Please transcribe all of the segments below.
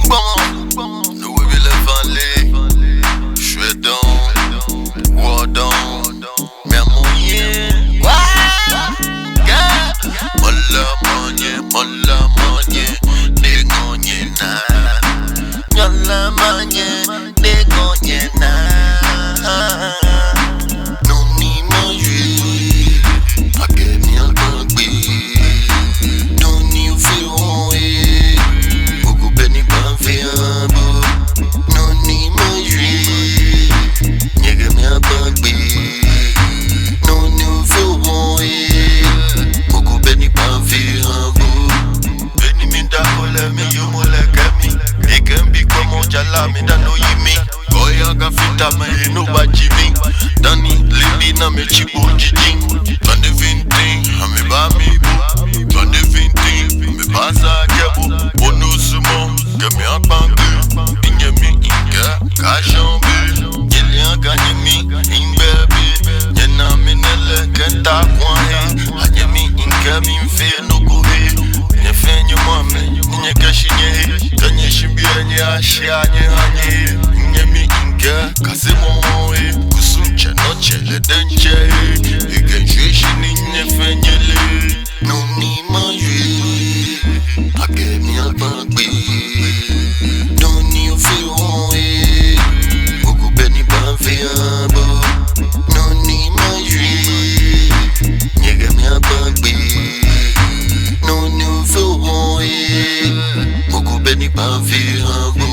Nous we live en lit. J'suis down, war down. Mais moyen, molla manye, negonye na. Molla manye, negonye na. Non ni manger, a que mi alcangbe. Non ni oufiroe, beaucoup beni ban fiambo. Non ni manger, nyege mi alcangbe. Non ni oufiroe, beaucoup beni ban fiambo. Beni mi da kole mi yumo lekemi. It can be como jala mi da no yimi. Goya ga fita me no ba jimi. Dani libi na me chibo jijin. 2020 ame ba mi bu. 2020 me ba sa kebu. Onu sumo ke mi akpangu. Inye mi inke ka shambi. Yeli anka nyemi imbebi. Yena mi nele kenta kwahe. Anye mi inke mi mfe no kuhe. Nye fe nye mame nye kashi nye. Kanye shimbi nye ashi anye anye. Nye mi inke kasi moe. Kusunche noche le denche. Ige jweshi ni nye fe nyele. Non ni manje. Ake mi alpangbe. Non ni ofiroe. Beaucoup beni ban fiambo. Non ni manje. Nyege mi alpangbe. Non ni ofiroe. Beaucoup beni ban fiambo.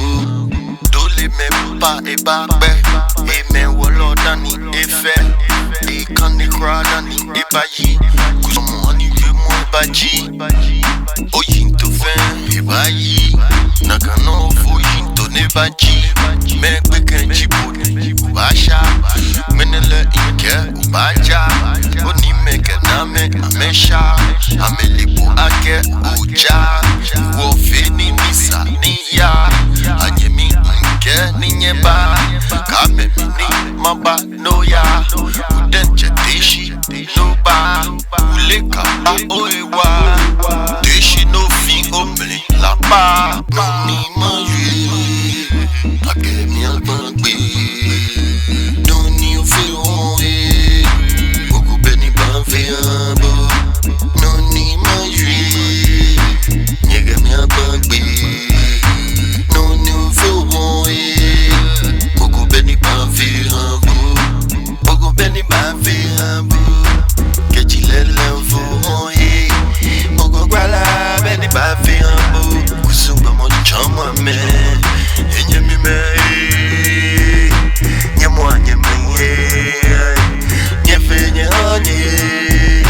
Dole me pa e bagbe. E me wolo dani e fe. E kan e kra dani e bayi. Kusomo ani ve mo e baji. Oyin to fen e bayi. Nakano fo yin to ne baji. Me kweken chipo ubasha. Menele inke ubaja. Oni meke name amesha. Amelipo ake uja. Wofe ni misa ni ya. Anyemi inke ni nyeba. Kame mini maba no ya. Udenche deshi no ba. Uleka ba oewa. Deshi no fin omli la ba. Non ni manje. Ake mi alpangbe. Non ni ofiroe. Beaucoup beni ban fiambo. Non ni manje. Nyege mi alpangbe. Non ni ofiroe. Beaucoup beni ban fiambo. Beaucoup beni ban fiambo. Kechi lele foye. Beaucoup gwala beni ban fiambo. Kusumba mo chama me. Enye mi me. Nye mwa nye me ye. Nye fe nye anye.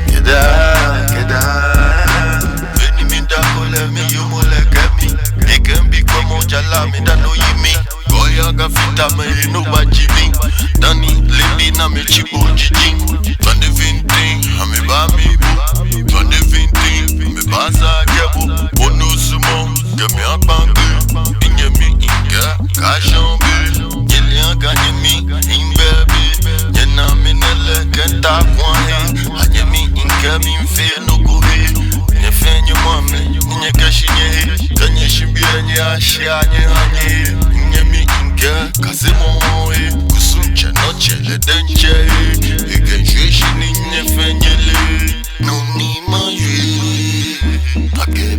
Keda. Beni mi da kole mi yumo lekemi. Ekembi como jala mi da no yimi. Goya ga fita me no ba jimi. Dani libi na me chibo jijin. 2020 ame ba mi bu. 2020 me ba sa kebu. Onu sumo ke mi akpangu. Inye mi inke ka shambi. Yeli anka nyemi imbebi. Yena mi nele kenta kwahe. Anye mi inke mi mfe no kuhe. Nye fe nye mame nye kashi nye. Kanye shimbi nye ashi anye anye. Nye mi inke kasi moe. Kusunche noche le denche. Ige jweshi ni nye fe nyele. Non ni manje. Ake